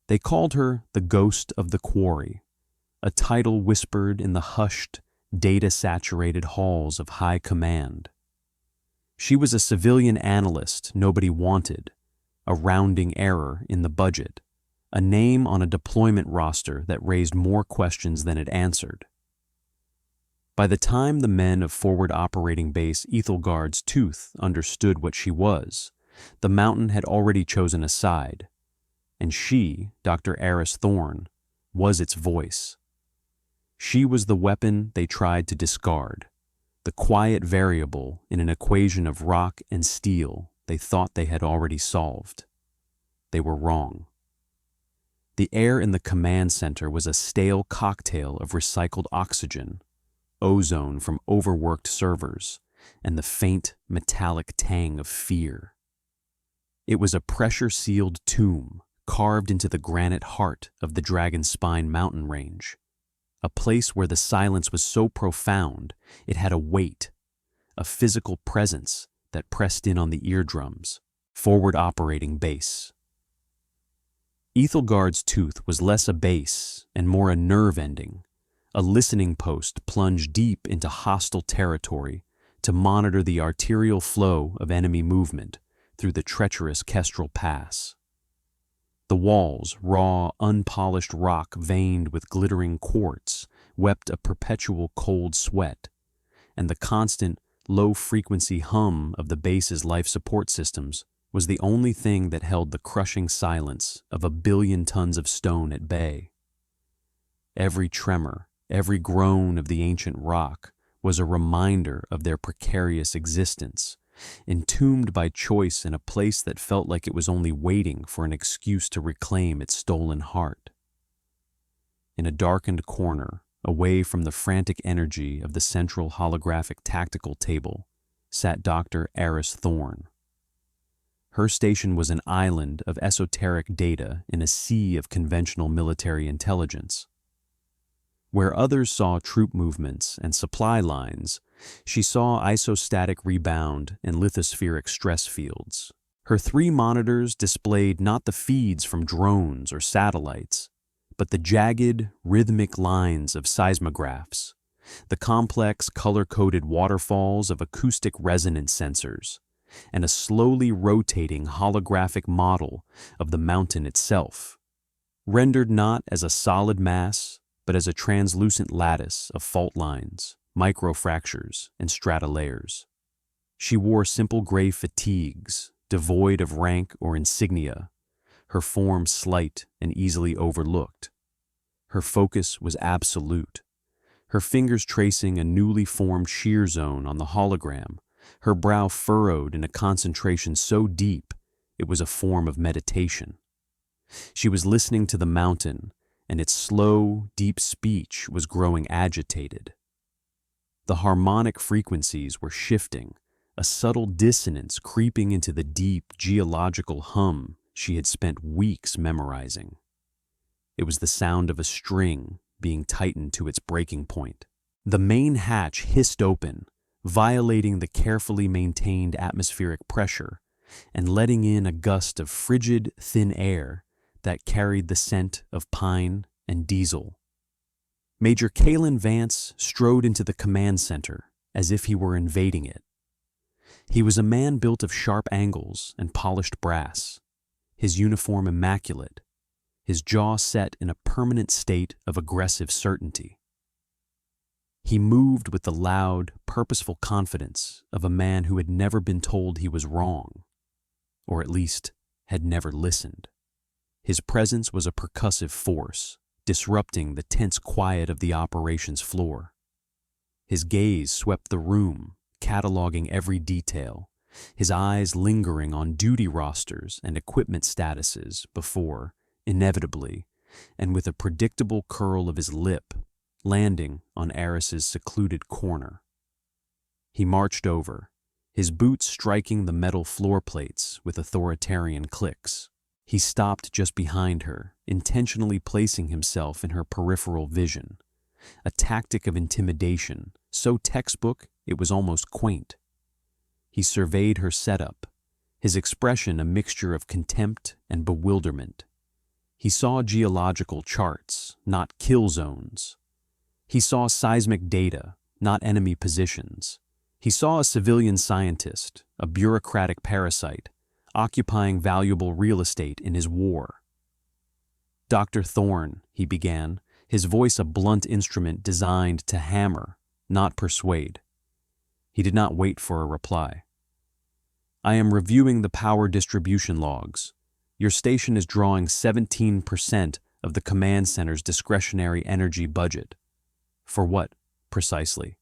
They called her the Ghost of the Quarry, a title whispered in the hushed, data-saturated halls of high command. She was a civilian analyst nobody wanted, a rounding error in the budget, a name on a deployment roster that raised more questions than it answered. By the time the men of Forward Operating Base Ethelgard's Tooth understood what she was, the Mountain had already chosen a side, and she, Dr. Eris Thorne, was its voice. She was the weapon they tried to discard, the quiet variable in an equation of rock and steel they thought they had already solved. They were wrong. The air in the command center was a stale cocktail of recycled oxygen, ozone from overworked servers, and the faint metallic tang of fear. It was a pressure-sealed tomb carved into the granite heart of the Dragon Spine mountain range, a place where the silence was so profound it had a weight, a physical presence that pressed in on the eardrums. Forward Operating Base. Ethelgard's Tooth was less a base and more a nerve ending, a listening post plunged deep into hostile territory to monitor the arterial flow of enemy movement through the treacherous Kestrel Pass. The walls, raw, unpolished rock veined with glittering quartz, wept a perpetual cold sweat, and the constant, low-frequency hum of the base's life support systems was the only thing that held the crushing silence of 1 billion tons of stone at bay. Every tremor, every groan of the ancient rock was a reminder of their precarious existence, entombed by choice in a place that felt like it was only waiting for an excuse to reclaim its stolen heart. In a darkened corner, away from the frantic energy of the central holographic tactical table, sat Dr. Eris Thorne. Her station was an island of esoteric data in a sea of conventional military intelligence. Where others saw troop movements and supply lines, she saw isostatic rebound and lithospheric stress fields. Her 3 monitors displayed not the feeds from drones or satellites, but the jagged, rhythmic lines of seismographs, the complex, color-coded waterfalls of acoustic resonance sensors, and a slowly rotating holographic model of the mountain itself, rendered not as a solid mass, but as a translucent lattice of fault lines, microfractures, and strata layers. She wore simple gray fatigues, devoid of rank or insignia, her form slight and easily overlooked. Her focus was absolute, her fingers tracing a newly formed shear zone on the hologram, her brow furrowed in a concentration so deep it was a form of meditation. She was listening to the mountain, and its slow, deep speech was growing agitated. The harmonic frequencies were shifting, a subtle dissonance creeping into the deep geological hum she had spent weeks memorizing. It was the sound of a string being tightened to its breaking point. The main hatch hissed open, violating the carefully maintained atmospheric pressure and letting in a gust of frigid, thin air that carried the scent of pine and diesel. Major Kalen Vance strode into the command center as if he were invading it. He was a man built of sharp angles and polished brass, his uniform immaculate, his jaw set in a permanent state of aggressive certainty. He moved with the loud, purposeful confidence of a man who had never been told he was wrong, or at least had never listened. His presence was a percussive force, disrupting the tense quiet of the operations floor. His gaze swept the room, cataloging every detail, his eyes lingering on duty rosters and equipment statuses before, inevitably, and with a predictable curl of his lip, landing on Eris's secluded corner. He marched over, his boots striking the metal floor plates with authoritarian clicks. He stopped just behind her, intentionally placing himself in her peripheral vision, a tactic of intimidation, so textbook it was almost quaint. He surveyed her setup, his expression a mixture of contempt and bewilderment. He saw geological charts, not kill zones. He saw seismic data, not enemy positions. He saw a civilian scientist, a bureaucratic parasite, occupying valuable real estate in his war. "Dr. Thorne," he began, his voice a blunt instrument designed to hammer, not persuade. He did not wait for a reply. "I am reviewing the power distribution logs. Your station is drawing 17% of the command center's discretionary energy budget." "For what, precisely?"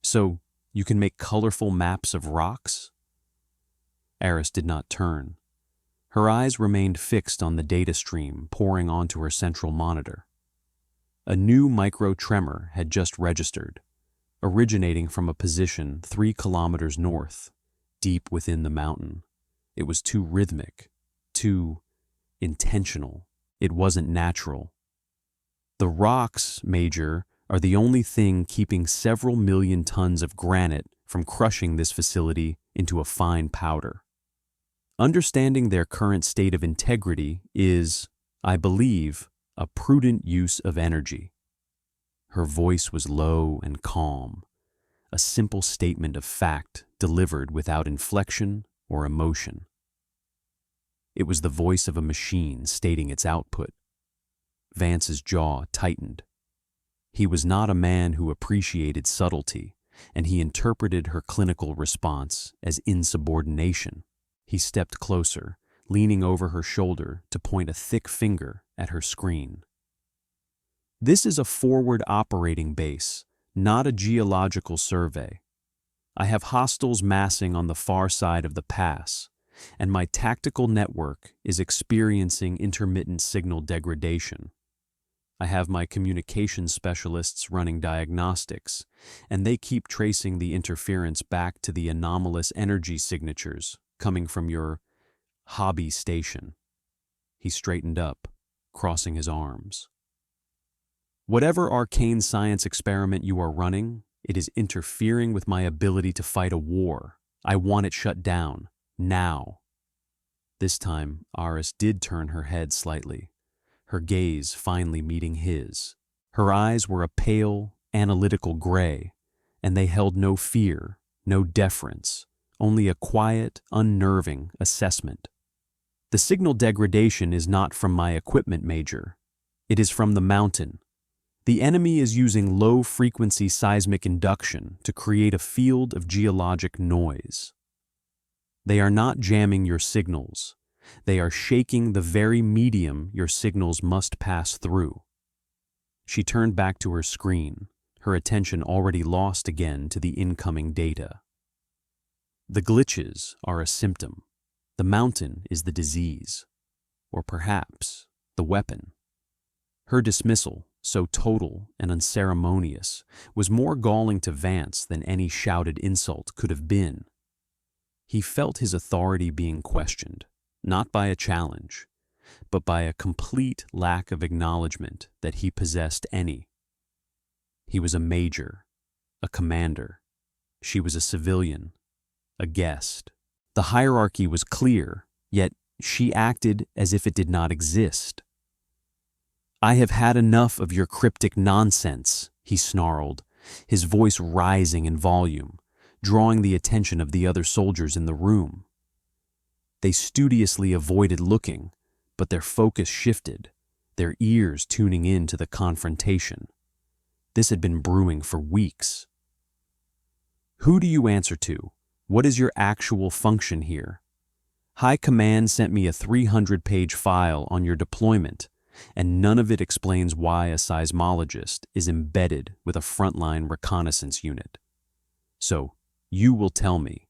"So you can make colorful maps of rocks?" Eris did not turn. Her eyes remained fixed on the data stream pouring onto her central monitor. A new micro-tremor had just registered, originating from a position 3 kilometers north, deep within the mountain. It was too rhythmic, too intentional. It wasn't natural. "The rocks, Major, are the only thing keeping several million tons of granite from crushing this facility into a fine powder. Understanding their current state of integrity is, I believe, a prudent use of energy." Her voice was low and calm, a simple statement of fact delivered without inflection or emotion. It was the voice of a machine stating its output. Vance's jaw tightened. He was not a man who appreciated subtlety, and he interpreted her clinical response as insubordination. He stepped closer, leaning over her shoulder to point a thick finger at her screen. "This is a forward operating base, not a geological survey. I have hostiles massing on the far side of the pass, and my tactical network is experiencing intermittent signal degradation. I have my communications specialists running diagnostics, and they keep tracing the interference back to the anomalous energy signatures coming from your hobby station." He straightened up, crossing his arms. "Whatever arcane science experiment you are running, it is interfering with my ability to fight a war. I want it shut down, now." This time, Aris did turn her head slightly, her gaze finally meeting his. Her eyes were a pale, analytical gray, and they held no fear, no deference, only a quiet, unnerving assessment. "The signal degradation is not from my equipment, Major. It is from the mountain. The enemy is using low-frequency seismic induction to create a field of geologic noise. They are not jamming your signals. They are shaking the very medium your signals must pass through." She turned back to her screen, her attention already lost again to the incoming data. "The glitches are a symptom. The mountain is the disease. Or perhaps the weapon." Her dismissal, so total and unceremonious, was more galling to Vance than any shouted insult could have been. He felt his authority being questioned, not by a challenge, but by a complete lack of acknowledgement that he possessed any. He was a major, a commander. She was a civilian, a guest. The hierarchy was clear, yet she acted as if it did not exist. "I have had enough of your cryptic nonsense," he snarled, his voice rising in volume, drawing the attention of the other soldiers in the room. They studiously avoided looking, but their focus shifted, their ears tuning in to the confrontation. This had been brewing for weeks. "Who do you answer to? What is your actual function here? High Command sent me a 300-page file on your deployment, and none of it explains why a seismologist is embedded with a frontline reconnaissance unit. So, you will tell me,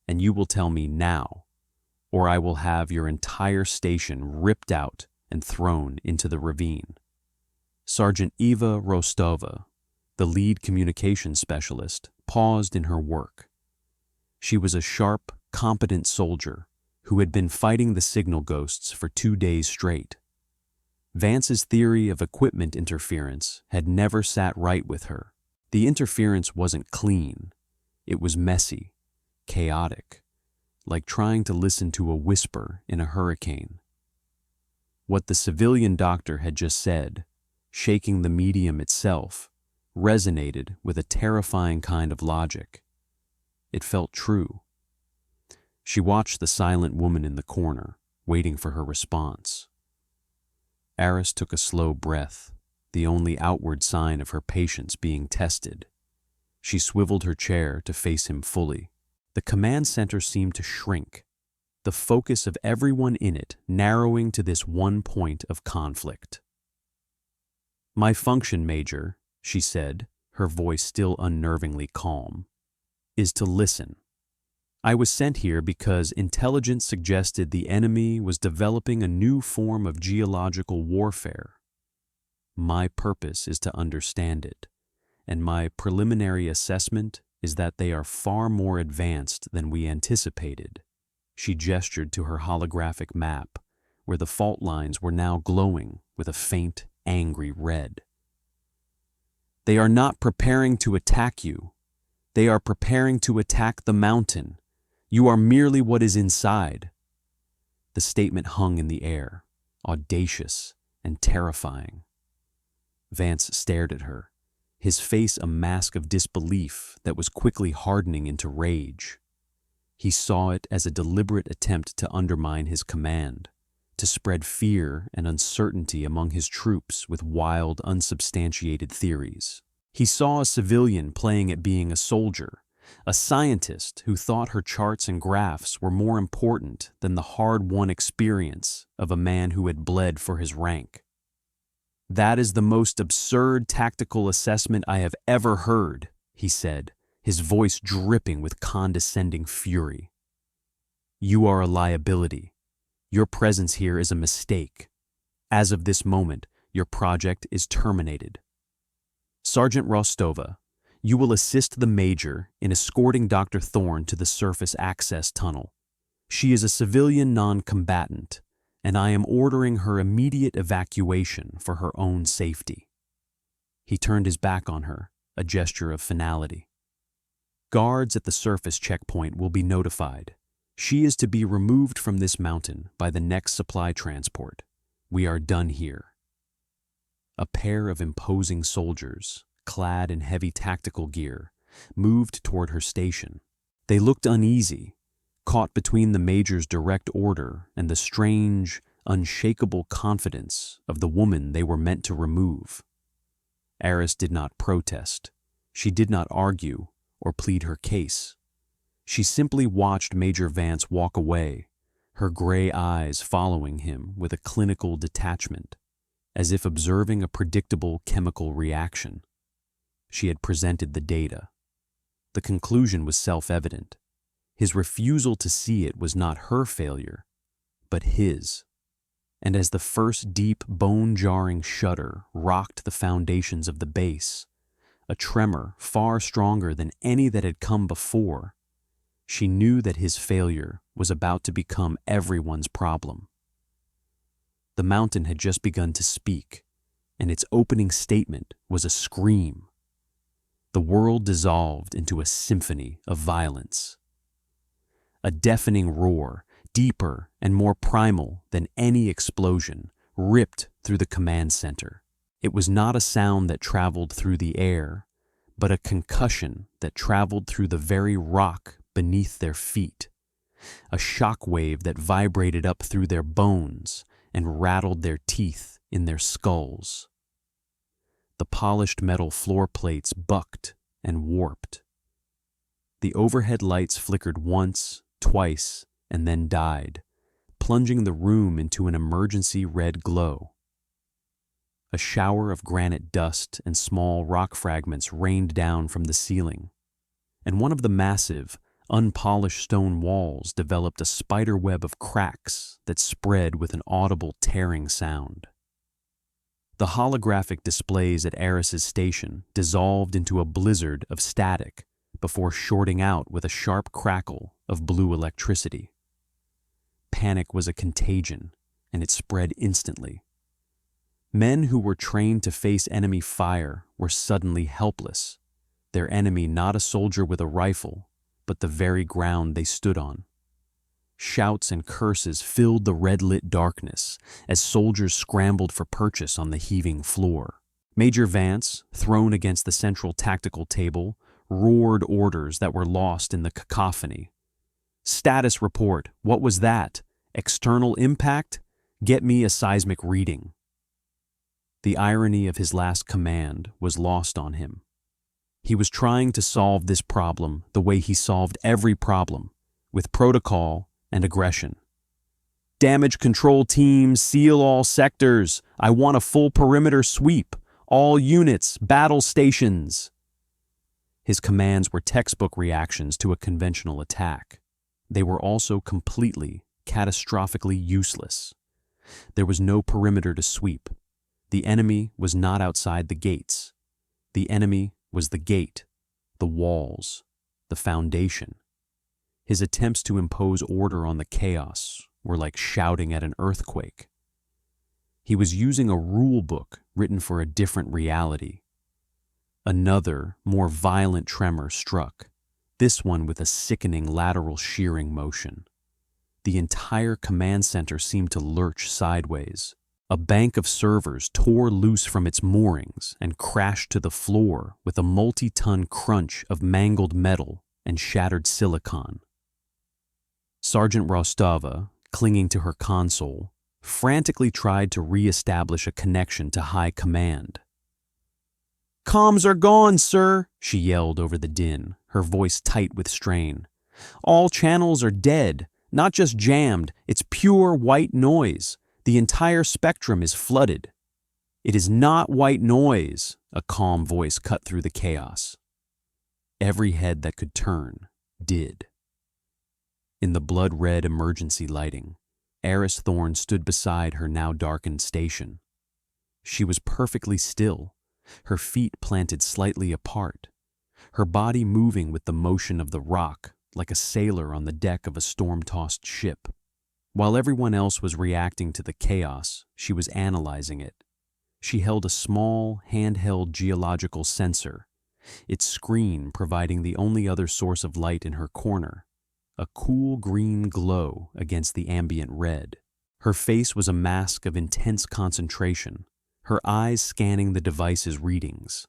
and you will tell me now, or I will have your entire station ripped out and thrown into the ravine." Sergeant Eva Rostova, the lead communications specialist, paused in her work. She was a sharp, competent soldier who had been fighting the signal ghosts for 2 days straight. Vance's theory of equipment interference had never sat right with her. The interference wasn't clean. It was messy, chaotic, like trying to listen to a whisper in a hurricane. What the civilian doctor had just said, shaking the medium itself, resonated with a terrifying kind of logic. It felt true. She watched the silent woman in the corner, waiting for her response. Eris took a slow breath, the only outward sign of her patience being tested. She swiveled her chair to face him fully. The command center seemed to shrink, the focus of everyone in it narrowing to this one point of conflict. "My function, Major," she said, her voice still unnervingly calm, "is to listen. I was sent here because intelligence suggested the enemy was developing a new form of geological warfare. My purpose is to understand it, and my preliminary assessment is that they are far more advanced than we anticipated." She gestured to her holographic map, where the fault lines were now glowing with a faint, angry red. "They are not preparing to attack you. They are preparing to attack the mountain. You are merely what is inside." The statement hung in the air, audacious and terrifying. Vance stared at her, his face a mask of disbelief that was quickly hardening into rage. He saw it as a deliberate attempt to undermine his command, to spread fear and uncertainty among his troops with wild, unsubstantiated theories. He saw a civilian playing at being a soldier, a scientist who thought her charts and graphs were more important than the hard-won experience of a man who had bled for his rank. "That is the most absurd tactical assessment I have ever heard," he said, his voice dripping with condescending fury. "You are a liability. Your presence here is a mistake. As of this moment, your project is terminated. Sergeant Rostova, you will assist the Major in escorting Dr. Thorne to the surface access tunnel. She is a civilian non-combatant, and I am ordering her immediate evacuation for her own safety." He turned his back on her, a gesture of finality. "Guards at the surface checkpoint will be notified. She is to be removed from this mountain by the next supply transport. We are done here." A pair of imposing soldiers, clad in heavy tactical gear, moved toward her station. They looked uneasy, caught between the Major's direct order and the strange, unshakable confidence of the woman they were meant to remove. Eris did not protest. She did not argue or plead her case. She simply watched Major Vance walk away, her gray eyes following him with a clinical detachment, as if observing a predictable chemical reaction. She had presented the data. The conclusion was self-evident. His refusal to see it was not her failure, but his. And as the first deep, bone-jarring shudder rocked the foundations of the base, a tremor far stronger than any that had come before, she knew that his failure was about to become everyone's problem. The mountain had just begun to speak, and its opening statement was a scream. The world dissolved into a symphony of violence. A deafening roar, deeper and more primal than any explosion, ripped through the command center. It was not a sound that traveled through the air, but a concussion that traveled through the very rock beneath their feet. A shock wave that vibrated up through their bones and rattled their teeth in their skulls. The polished metal floor plates bucked and warped. The overhead lights flickered once, twice, and then died, plunging the room into an emergency red glow. A shower of granite dust and small rock fragments rained down from the ceiling, and one of the massive, unpolished stone walls developed a spider web of cracks that spread with an audible tearing sound. The holographic displays at Eris's station dissolved into a blizzard of static before shorting out with a sharp crackle of blue electricity. Panic was a contagion, and it spread instantly. Men who were trained to face enemy fire were suddenly helpless, their enemy not a soldier with a rifle, but the very ground they stood on. shouts and curses filled the red-lit darkness as soldiers scrambled for purchase on the heaving floor. Major Vance, thrown against the central tactical table, roared orders that were lost in the cacophony. "Status report. What was that? External impact? Get me a seismic reading." The irony of his last command was lost on him. He was trying to solve this problem the way he solved every problem, with protocol and aggression. "Damage control team, seal all sectors. I want a full perimeter sweep. All units, battle stations." His commands were textbook reactions to a conventional attack. They were also completely, catastrophically useless. There was no perimeter to sweep. The enemy was not outside the gates. The enemy was the gate, the walls, the foundation. His attempts to impose order on the chaos were like shouting at an earthquake. He was using a rule book written for a different reality. Another, more violent tremor struck, this one with a sickening lateral shearing motion. The entire command center seemed to lurch sideways. A bank of servers tore loose from its moorings and crashed to the floor with a multi-ton crunch of mangled metal and shattered silicon. Sergeant Rostova, clinging to her console, frantically tried to re-establish a connection to high command. "Comms are gone, sir," she yelled over the din, her voice tight with strain. "All channels are dead, not just jammed, it's pure white noise. The entire spectrum is flooded." "It is not white noise," a calm voice cut through the chaos. Every head that could turn did. In the blood-red emergency lighting, Eris Thorne stood beside her now darkened station. She was perfectly still, her feet planted slightly apart, her body moving with the motion of the rock like a sailor on the deck of a storm-tossed ship. While everyone else was reacting to the chaos, she was analyzing it. She held a small, handheld geological sensor, its screen providing the only other source of light in her corner, a cool green glow against the ambient red. Her face was a mask of intense concentration, her eyes scanning the device's readings.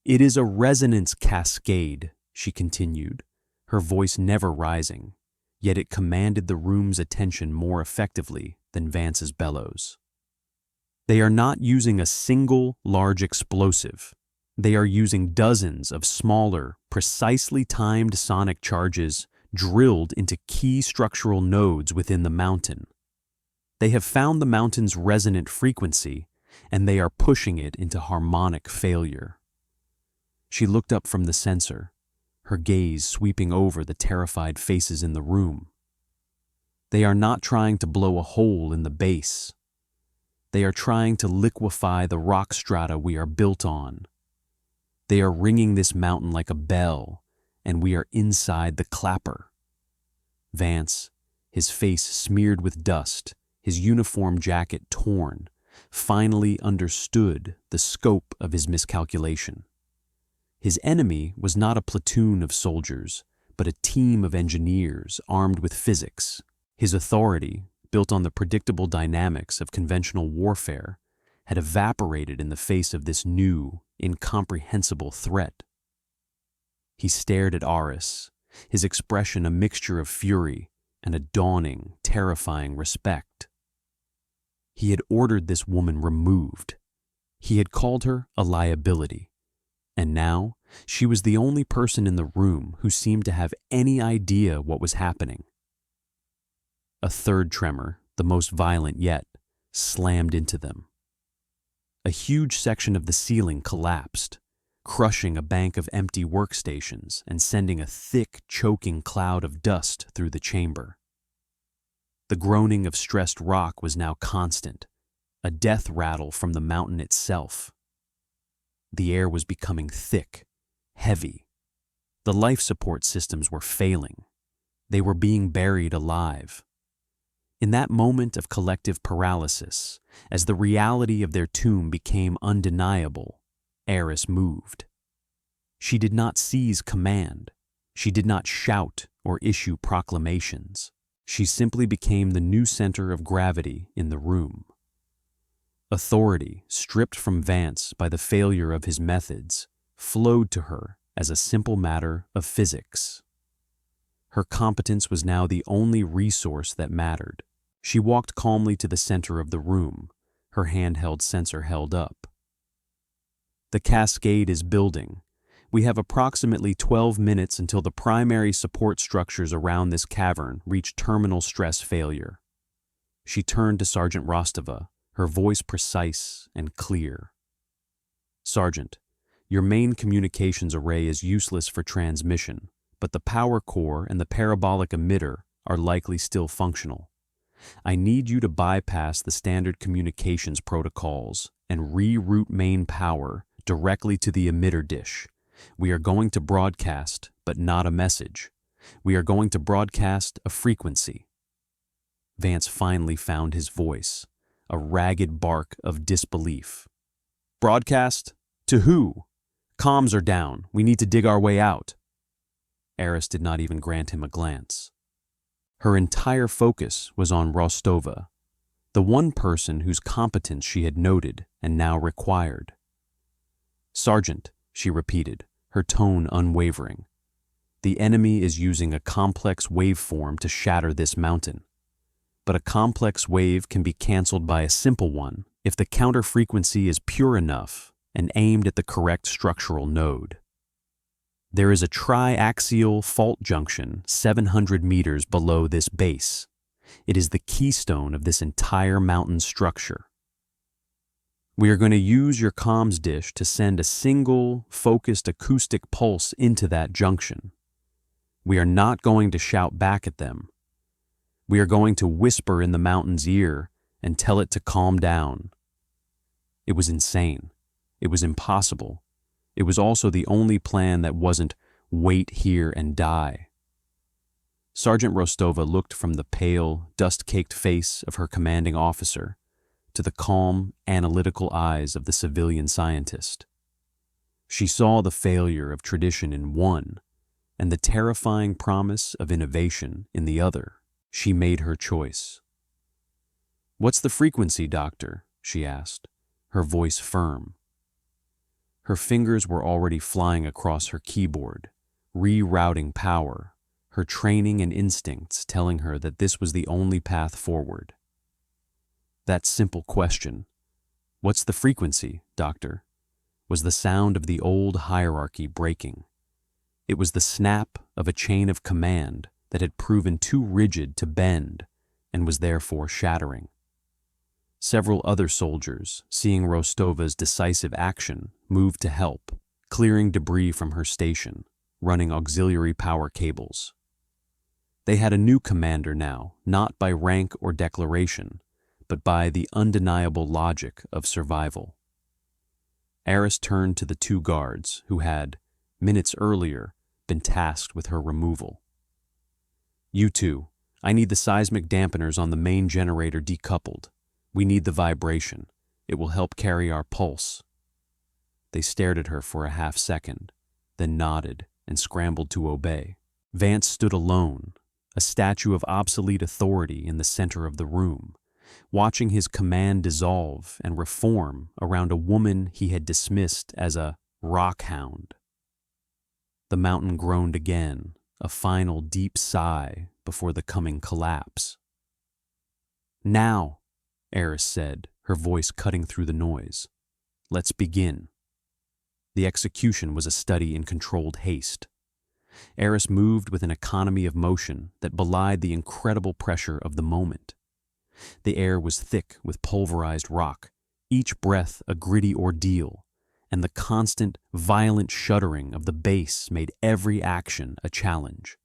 "It is a resonance cascade," she continued, her voice never rising, yet it commanded the room's attention more effectively than Vance's bellows. "They are not using a single large explosive. They are using dozens of smaller, precisely timed sonic charges drilled into key structural nodes within the mountain. They have found the mountain's resonant frequency, and they are pushing it into harmonic failure." She looked up from the sensor, her gaze sweeping over the terrified faces in the room. "They are not trying to blow a hole in the base. They are trying to liquefy the rock strata we are built on. They are ringing this mountain like a bell, and we are inside the clapper." Vance, his face smeared with dust, his uniform jacket torn, finally understood the scope of his miscalculation. His enemy was not a platoon of soldiers, but a team of engineers armed with physics. His authority, built on the predictable dynamics of conventional warfare, had evaporated in the face of this new, incomprehensible threat. He stared at Aris, his expression a mixture of fury and a dawning, terrifying respect. He had ordered this woman removed. He had called her a liability. And now, she was the only person in the room who seemed to have any idea what was happening. A third tremor, the most violent yet, slammed into them. A huge section of the ceiling collapsed, crushing a bank of empty workstations and sending a thick, choking cloud of dust through the chamber. The groaning of stressed rock was now constant, a death rattle from the mountain itself. The air was becoming thick, heavy. The life support systems were failing. They were being buried alive. In that moment of collective paralysis, as the reality of their tomb became undeniable, Eris moved. She did not seize command. She did not shout or issue proclamations. She simply became the new center of gravity in the room. Authority, stripped from Vance by the failure of his methods, flowed to her as a simple matter of physics. Her competence was now the only resource that mattered. She walked calmly to the center of the room, her handheld sensor held up. The cascade is building. We have approximately 12 minutes until the primary support structures around this cavern reach terminal stress failure. She turned to Sergeant Rostova, her voice precise and clear. Sergeant, your main communications array is useless for transmission, but the power core and the parabolic emitter are likely still functional. I need you to bypass the standard communications protocols and reroute main power directly to the emitter dish. We are going to broadcast, but not a message. We are going to broadcast a frequency. Vance finally found his voice, a ragged bark of disbelief. Broadcast? To who? Comms are down. We need to dig our way out. Eris did not even grant him a glance. Her entire focus was on Rostova, the one person whose competence she had noted and now required. Sergeant, she repeated, her tone unwavering. The enemy is using a complex waveform to shatter this mountain. But a complex wave can be canceled by a simple one if the counter frequency is pure enough and aimed at the correct structural node. There is a triaxial fault junction 700 meters below this base. It is the keystone of this entire mountain structure. We are going to use your comms dish to send a single, focused acoustic pulse into that junction. We are not going to shout back at them. We are going to whisper in the mountain's ear and tell it to calm down. It was insane. It was impossible. It was also the only plan that wasn't wait here and die. Sergeant Rostova looked from the pale, dust-caked face of her commanding officer to the calm, analytical eyes of the civilian scientist. She saw the failure of tradition in one and the terrifying promise of innovation in the other. She made her choice. "What's the frequency, Doctor?" she asked, her voice firm. Her fingers were already flying across her keyboard, rerouting power, her training and instincts telling her that this was the only path forward. That simple question, "What's the frequency, Doctor?" was the sound of the old hierarchy breaking. It was the snap of a chain of command that had proven too rigid to bend and was therefore shattering. Several other soldiers, seeing Rostova's decisive action, moved to help, clearing debris from her station, running auxiliary power cables. They had a new commander now, not by rank or declaration, but by the undeniable logic of survival. Eris turned to the two guards who had, minutes earlier, been tasked with her removal. "You two, I need the seismic dampeners on the main generator decoupled. We need the vibration. It will help carry our pulse." They stared at her for a half-second, then nodded and scrambled to obey. Vance stood alone, a statue of obsolete authority in the center of the room, watching his command dissolve and reform around a woman he had dismissed as a rockhound. The mountain groaned again, a final deep sigh before the coming collapse. "Now," Eris said, her voice cutting through the noise. "Let's begin." The execution was a study in controlled haste. Eris moved with an economy of motion that belied the incredible pressure of the moment. The air was thick with pulverized rock, each breath a gritty ordeal, and the constant, violent shuddering of the base made every action a challenge.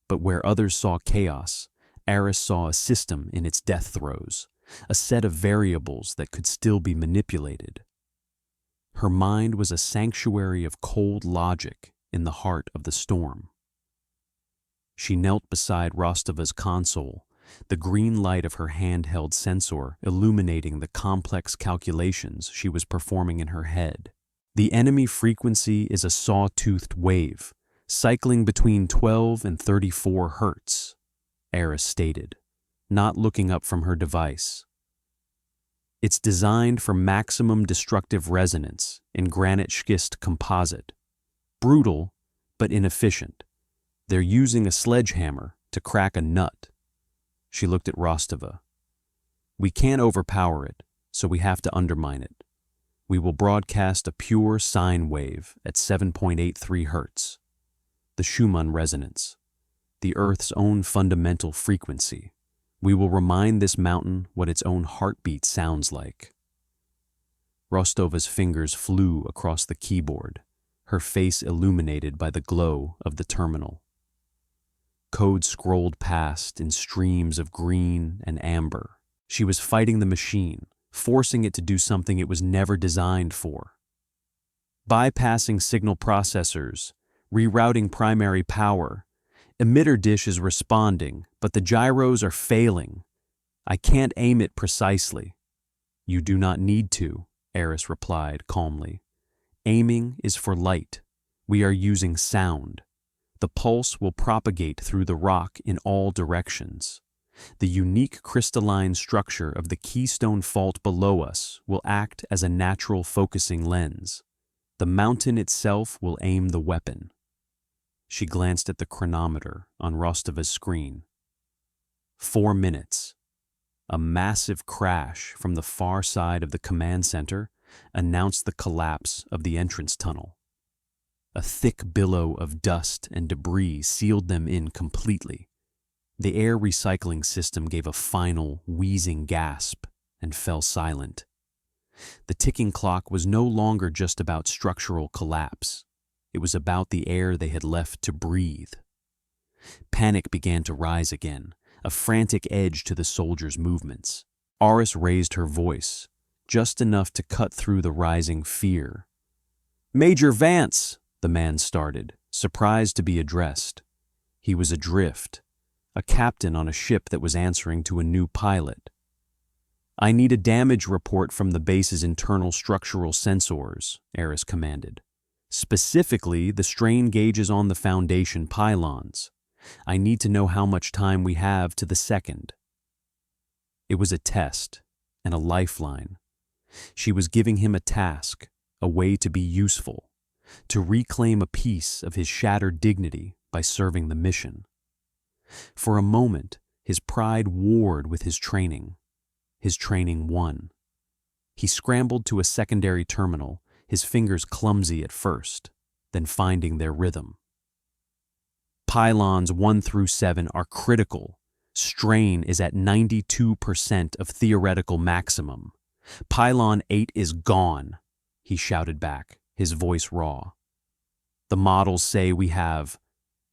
But where others saw chaos, Eris saw a system in its death throes, a set of variables that could still be manipulated. Her mind was a sanctuary of cold logic in the heart of the storm. She knelt beside Rostova's console, the green light of her handheld sensor illuminating the complex calculations she was performing in her head. The enemy frequency is a saw-toothed wave, cycling between 12 and 34 hertz. Eris stated, not looking up from her device. It's designed for maximum destructive resonance in granite schist composite. Brutal, but inefficient. They're using a sledgehammer to crack a nut. She looked at Rostova. We can't overpower it, so we have to undermine it. We will broadcast a pure sine wave at 7.83 Hertz, the Schumann resonance, the Earth's own fundamental frequency. We will remind this mountain what its own heartbeat sounds like. Rostova's fingers flew across the keyboard, her face illuminated by the glow of the terminal. Code scrolled past in streams of green and amber. She was fighting the machine, forcing it to do something it was never designed for. Bypassing signal processors, rerouting primary power. Emitter dish is responding, but the gyros are failing. I can't aim it precisely. You do not need to, Eris replied calmly. Aiming is for light. We are using sound. The pulse will propagate through the rock in all directions. The unique crystalline structure of the Keystone Fault below us will act as a natural focusing lens. The mountain itself will aim the weapon. She glanced at the chronometer on Rostova's screen. 4 minutes. A massive crash from the far side of the command center announced the collapse of the entrance tunnel. A thick billow of dust and debris sealed them in completely. The air recycling system gave a final, wheezing gasp and fell silent. The ticking clock was no longer just about structural collapse. It was about the air they had left to breathe. Panic began to rise again, a frantic edge to the soldiers' movements. Aris raised her voice, just enough to cut through the rising fear. "Major Vance," the man started, surprised to be addressed. He was adrift, a captain on a ship that was answering to a new pilot. "I need a damage report from the base's internal structural sensors," Eris commanded. "Specifically, the strain gauges on the foundation pylons. I need to know how much time we have to the second." It was a test and a lifeline. She was giving him a task, a way to be useful, to reclaim a piece of his shattered dignity by serving the mission. For a moment, his pride warred with his training. His training won. He scrambled to a secondary terminal, his fingers clumsy at first, then finding their rhythm. Pylons 1 through 7 are critical. Strain is at 92% of theoretical maximum. Pylon 8 is gone, he shouted back, his voice raw. The models say we have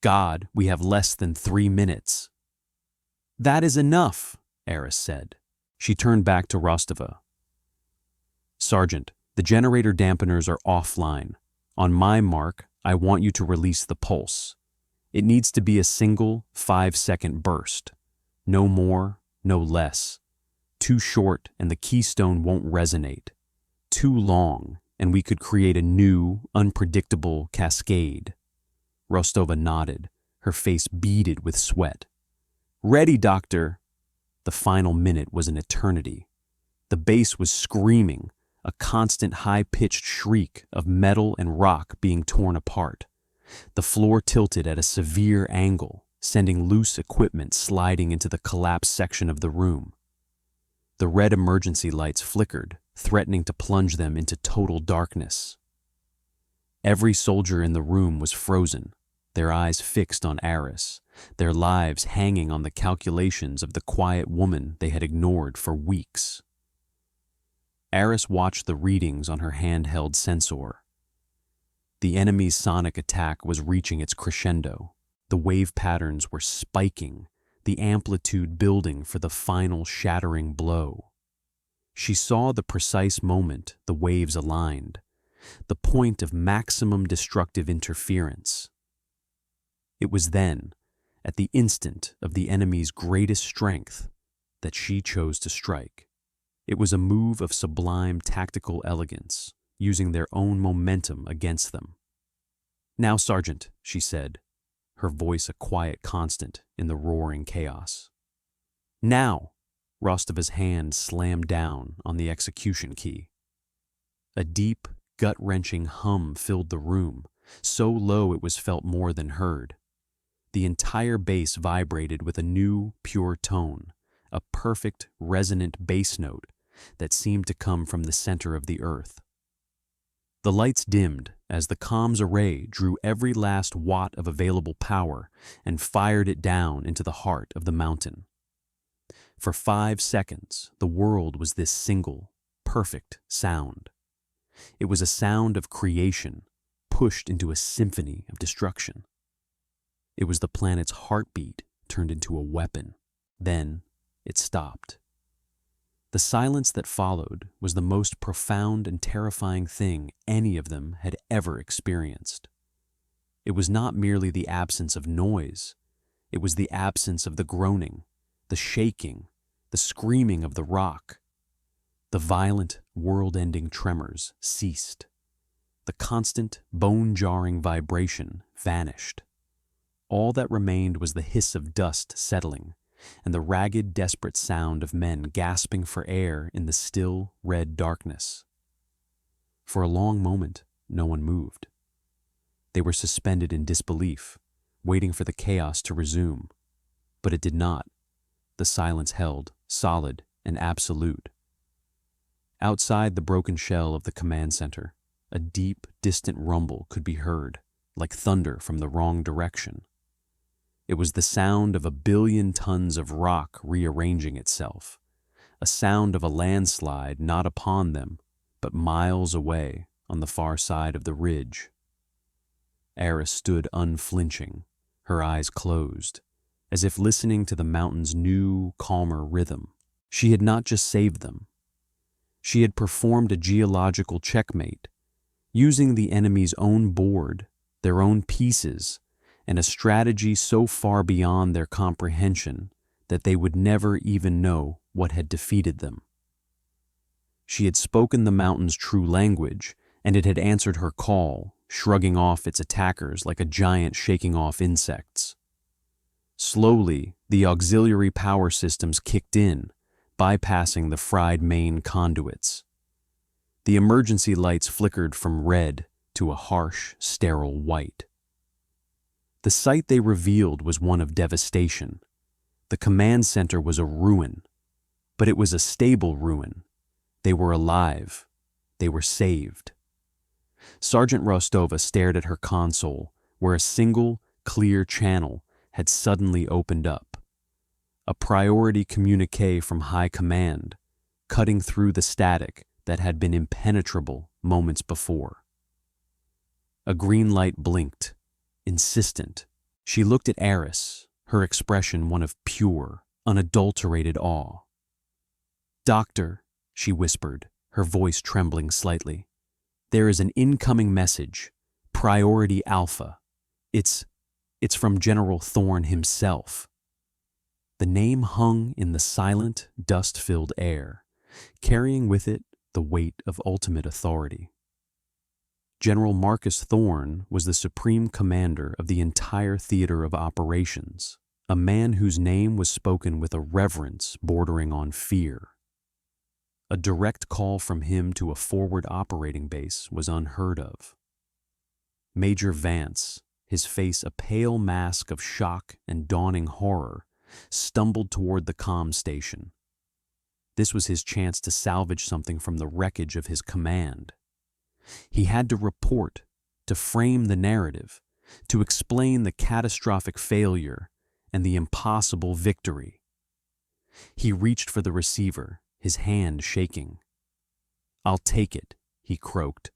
less than 3 minutes. "That is enough," Eris said. She turned back to Rostova. "Sergeant, the generator dampeners are offline. On my mark, I want you to release the pulse. It needs to be a single 5-second burst. No more, no less. Too short and the keystone won't resonate. Too long and we could create a new, unpredictable cascade." Rostova nodded, her face beaded with sweat. "Ready, Doctor." The final minute was an eternity. The base was screaming, a constant high-pitched shriek of metal and rock being torn apart. The floor tilted at a severe angle, sending loose equipment sliding into the collapsed section of the room. The red emergency lights flickered, threatening to plunge them into total darkness. Every soldier in the room was frozen, their eyes fixed on Eris, their lives hanging on the calculations of the quiet woman they had ignored for weeks. Eris watched the readings on her handheld sensor. The enemy's sonic attack was reaching its crescendo. The wave patterns were spiking, the amplitude building for the final shattering blow. She saw the precise moment the waves aligned, the point of maximum destructive interference. It was then, at the instant of the enemy's greatest strength, that she chose to strike. It was a move of sublime tactical elegance, using their own momentum against them. "Now, Sergeant," she said, her voice a quiet constant in the roaring chaos. Now! Rostova's hand slammed down on the execution key. A deep, gut-wrenching hum filled the room, so low it was felt more than heard. The entire bass vibrated with a new, pure tone, a perfect, resonant bass note that seemed to come from the center of the earth. The lights dimmed as the comms array drew every last watt of available power and fired it down into the heart of the mountain. For 5 seconds, the world was this single, perfect sound. It was a sound of creation, pushed into a symphony of destruction. It was the planet's heartbeat turned into a weapon. Then it stopped. The silence that followed was the most profound and terrifying thing any of them had ever experienced. It was not merely the absence of noise. It was the absence of the groaning, the shaking, the screaming of the rock. The violent, world-ending tremors ceased. The constant, bone-jarring vibration vanished. All that remained was the hiss of dust settling, and the ragged, desperate sound of men gasping for air in the still, red darkness. For a long moment, no one moved. They were suspended in disbelief, waiting for the chaos to resume. But it did not. The silence held, solid and absolute. Outside the broken shell of the command center, a deep, distant rumble could be heard, like thunder from the wrong direction. It was the sound of 1 billion tons of rock rearranging itself, a sound of a landslide not upon them, but miles away on the far side of the ridge. Eris stood unflinching, her eyes closed, as if listening to the mountain's new, calmer rhythm. She had not just saved them. She had performed a geological checkmate, using the enemy's own board, their own pieces, and a strategy so far beyond their comprehension that they would never even know what had defeated them. She had spoken the mountain's true language, and it had answered her call, shrugging off its attackers like a giant shaking off insects. Slowly, the auxiliary power systems kicked in, bypassing the fried main conduits. The emergency lights flickered from red to a harsh, sterile white. The sight they revealed was one of devastation. The command center was a ruin, but it was a stable ruin. They were alive. They were saved. Sergeant Rostova stared at her console, where a single, clear channel had suddenly opened up. A priority communique from high command, cutting through the static that had been impenetrable moments before. A green light blinked, insistent. She looked at Eris, her expression one of pure, unadulterated awe. "Doctor," she whispered, her voice trembling slightly, "there is an incoming message, Priority Alpha. It's from General Thorne himself." The name hung in the silent, dust-filled air, carrying with it the weight of ultimate authority. General Marcus Thorne was the supreme commander of the entire theater of operations, a man whose name was spoken with a reverence bordering on fear. A direct call from him to a forward operating base was unheard of. Major Vance, his face a pale mask of shock and dawning horror, stumbled toward the comm station. This was his chance to salvage something from the wreckage of his command. He had to report, to frame the narrative, to explain the catastrophic failure and the impossible victory. He reached for the receiver, his hand shaking. "I'll take it," he croaked,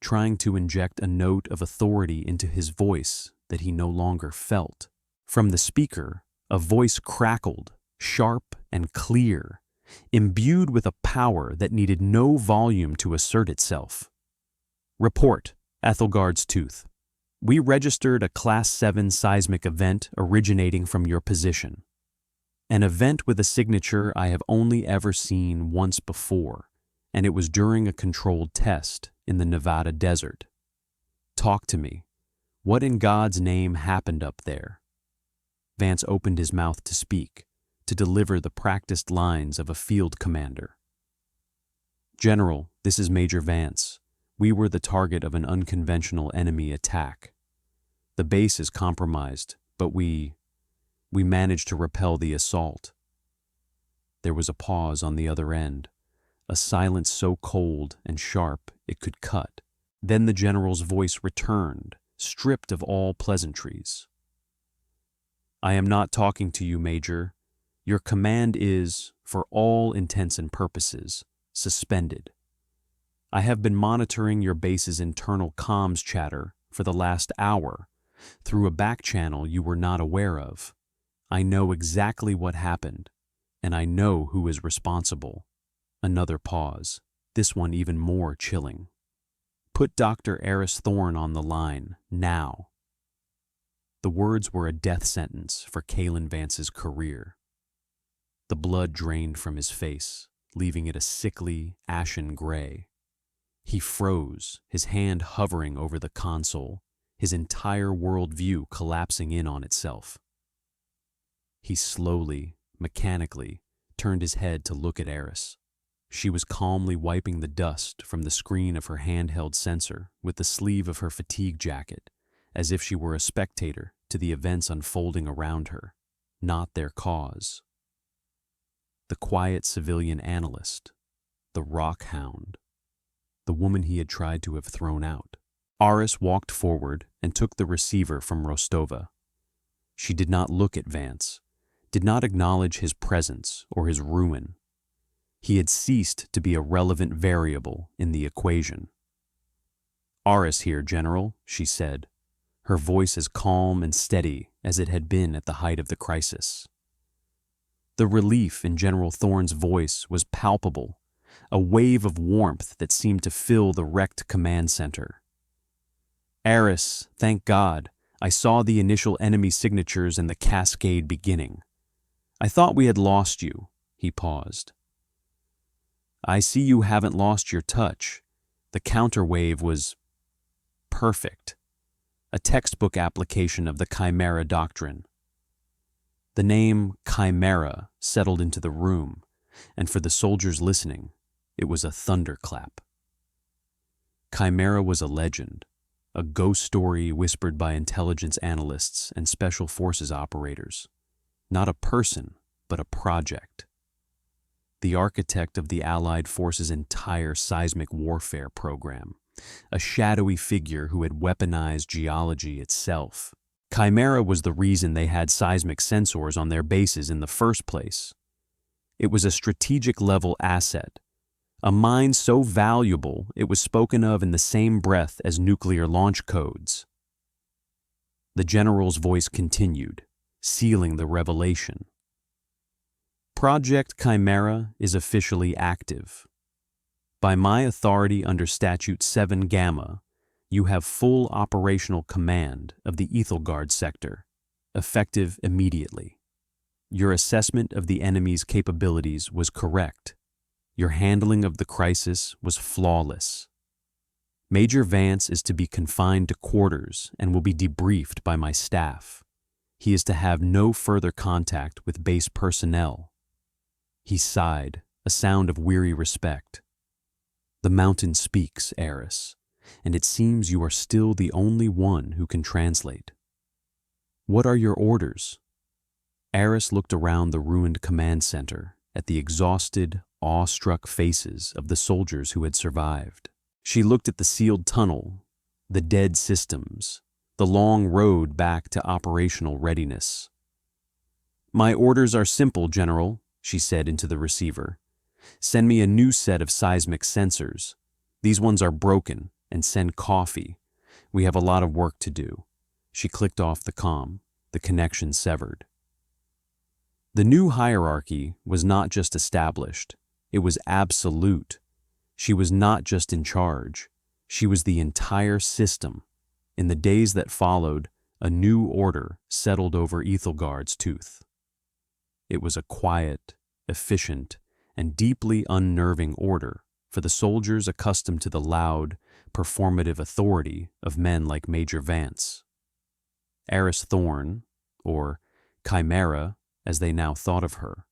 trying to inject a note of authority into his voice that he no longer felt. From the speaker, a voice crackled, sharp and clear, imbued with a power that needed no volume to assert itself. "Report, Ethelgard's Tooth. We registered a Class 7 seismic event originating from your position. An event with a signature I have only ever seen once before, and it was during a controlled test in the Nevada desert. Talk to me. What in God's name happened up there? Vance opened his mouth to speak, to deliver the practiced lines of a field commander. General, this is Major Vance. We were the target of an unconventional enemy attack. The base is compromised, but we managed to repel the assault. There was a pause on the other end, a silence so cold and sharp it could cut. Then the general's voice returned, stripped of all pleasantries. I am not talking to you, Major. Your command is, for all intents and purposes, suspended. I have been monitoring your base's internal comms chatter for the last hour through a back channel you were not aware of. I know exactly what happened, and I know who is responsible. Another pause, this one even more chilling. Put Dr. Eris Thorne on the line, now. The words were a death sentence for Kalen Vance's career. The blood drained from his face, leaving it a sickly, ashen gray. He froze, his hand hovering over the console, his entire worldview collapsing in on itself. He slowly, mechanically, turned his head to look at Eris. She was calmly wiping the dust from the screen of her handheld sensor with the sleeve of her fatigue jacket, as if she were a spectator to the events unfolding around her, not their cause. The quiet civilian analyst, the rock hound, the woman he had tried to have thrown out. Aris walked forward and took the receiver from Rostova. She did not look at Vance, did not acknowledge his presence or his ruin. He had ceased to be a relevant variable in the equation. Aris here, General, she said, her voice as calm and steady as it had been at the height of the crisis. The relief in General Thorne's voice was palpable, a wave of warmth that seemed to fill the wrecked command center. Aris, thank God, I saw the initial enemy signatures and the cascade beginning. I thought we had lost you, he paused. I see you haven't lost your touch. The counterwave was perfect. A textbook application of the Chimera doctrine. The name Chimera settled into the room, and for the soldiers listening, it was a thunderclap. Chimera was a legend, a ghost story whispered by intelligence analysts and special forces operators. Not a person, but a project. The architect of the Allied forces' entire seismic warfare program, a shadowy figure who had weaponized geology itself. Chimera was the reason they had seismic sensors on their bases in the first place. It was a strategic-level asset, a mine so valuable it was spoken of in the same breath as nuclear launch codes. The general's voice continued, sealing the revelation. Project Chimera is officially active. By my authority under Statute 7 Gamma, you have full operational command of the Ethelgard sector, effective immediately. Your assessment of the enemy's capabilities was correct. Your handling of the crisis was flawless. Major Vance is to be confined to quarters and will be debriefed by my staff. He is to have no further contact with base personnel. He sighed, a sound of weary respect. The mountain speaks, Eris, and it seems you are still the only one who can translate. What are your orders? Eris looked around the ruined command center at the exhausted, awe-struck faces of the soldiers who had survived. She looked at the sealed tunnel, the dead systems, the long road back to operational readiness. My orders are simple, General, she said into the receiver. Send me a new set of seismic sensors. These ones are broken, and send coffee. We have a lot of work to do. She clicked off the comm, the connection severed. The new hierarchy was not just established, it was absolute. She was not just in charge, she was the entire system. In the days that followed, a new order settled over Ethelgard's tooth. It was a quiet, efficient, and deeply unnerving order for the soldiers accustomed to the loud, performative authority of men like Major Vance. Eris Thorn, or Chimera as they now thought of her,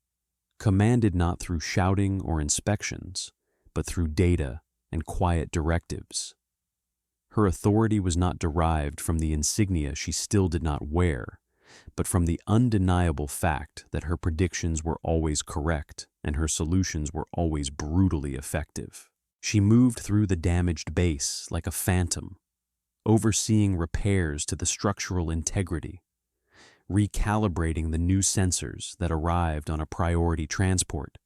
commanded not through shouting or inspections, but through data and quiet directives. Her authority was not derived from the insignia she still did not wear, but from the undeniable fact that her predictions were always correct and her solutions were always brutally effective. She moved through the damaged base like a phantom, overseeing repairs to the structural integrity, recalibrating the new sensors that arrived on a priority transport,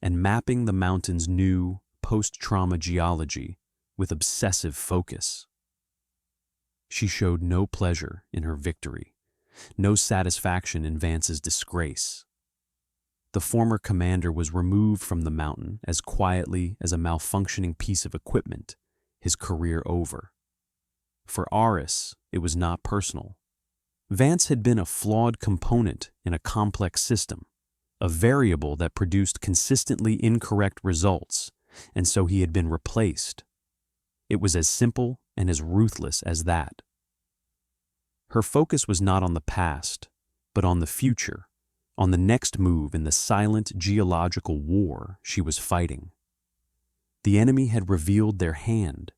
and mapping the mountain's new post-trauma geology with obsessive focus. She showed no pleasure in her victory, no satisfaction in Vance's disgrace. The former commander was removed from the mountain as quietly as a malfunctioning piece of equipment, his career over. For Aris, it was not personal. Vance had been a flawed component in a complex system, a variable that produced consistently incorrect results, and so he had been replaced. It was as simple and as ruthless as that. Her focus was not on the past, but on the future, on the next move in the silent geological war she was fighting. The enemy had revealed their hand,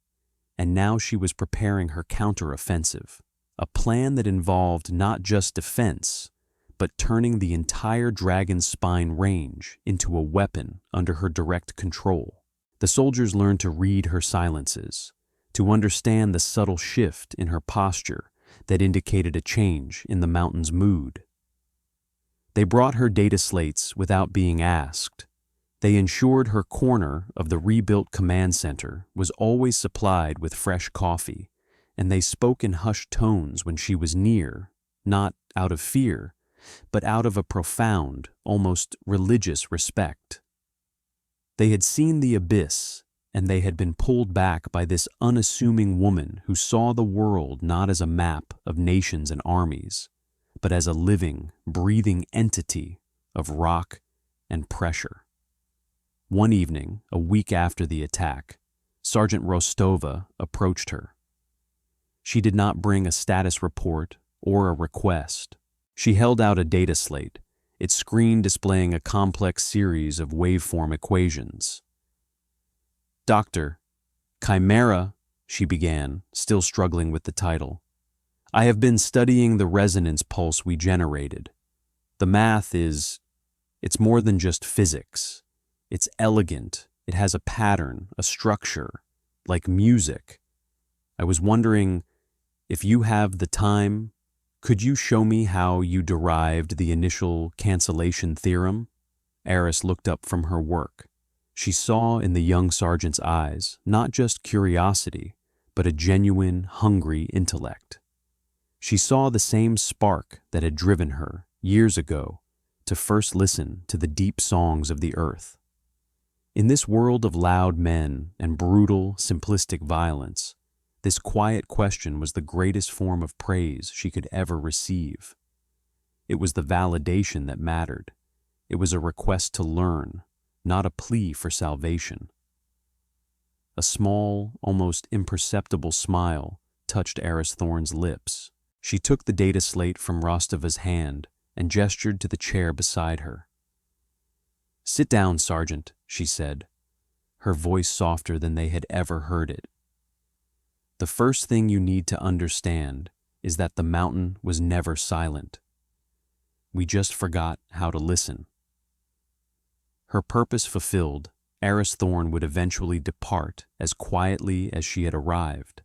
and now she was preparing her counter-offensive, a plan that involved not just defense, but turning the entire Dragon's Spine range into a weapon under her direct control. The soldiers learned to read her silences, to understand the subtle shift in her posture that indicated a change in the mountain's mood. They brought her data slates without being asked. They ensured her corner of the rebuilt command center was always supplied with fresh coffee, and they spoke in hushed tones when she was near, not out of fear, but out of a profound, almost religious respect. They had seen the abyss, and they had been pulled back by this unassuming woman who saw the world not as a map of nations and armies, but as a living, breathing entity of rock and pressure. One evening, a week after the attack, Sergeant Rostova approached her. She did not bring a status report or a request. She held out a data slate, its screen displaying a complex series of waveform equations. "Doctor, Chimera," she began, still struggling with the title. "I have been studying the resonance pulse we generated. The math it's more than just physics. It's elegant. It has a pattern, a structure, like music. I was wondering, if you have the time, could you show me how you derived the initial cancellation theorem?" Eris looked up from her work. She saw in the young sergeant's eyes not just curiosity, but a genuine, hungry intellect. She saw the same spark that had driven her, years ago, to first listen to the deep songs of the earth. In this world of loud men and brutal, simplistic violence, this quiet question was the greatest form of praise she could ever receive. It was the validation that mattered. It was a request to learn, not a plea for salvation. A small, almost imperceptible smile touched Eris Thorn's lips. She took the data slate from Rostova's hand and gestured to the chair beside her. "Sit down, Sergeant," she said, her voice softer than they had ever heard it. "The first thing you need to understand is that the mountain was never silent. We just forgot how to listen." Her purpose fulfilled, Eris Thorn would eventually depart as quietly as she had arrived,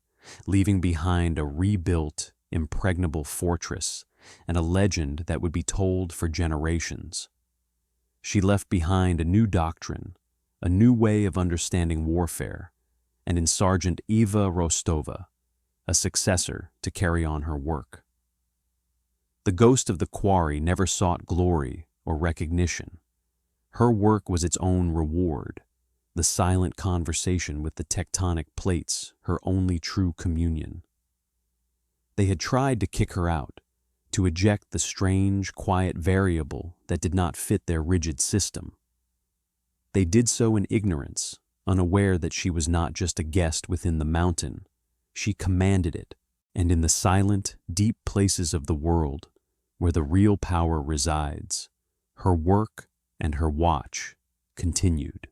leaving behind a rebuilt, impregnable fortress and a legend that would be told for generations. She left behind a new doctrine, a new way of understanding warfare, and in Sergeant Eva Rostova, a successor to carry on her work. The ghost of the quarry never sought glory or recognition. Her work was its own reward, the silent conversation with the tectonic plates, her only true communion. They had tried to kick her out, to eject the strange, quiet variable that did not fit their rigid system. They did so in ignorance, unaware that she was not just a guest within the mountain. She commanded it, And in the silent, deep places of the world, where the real power resides, her work and her watch continued.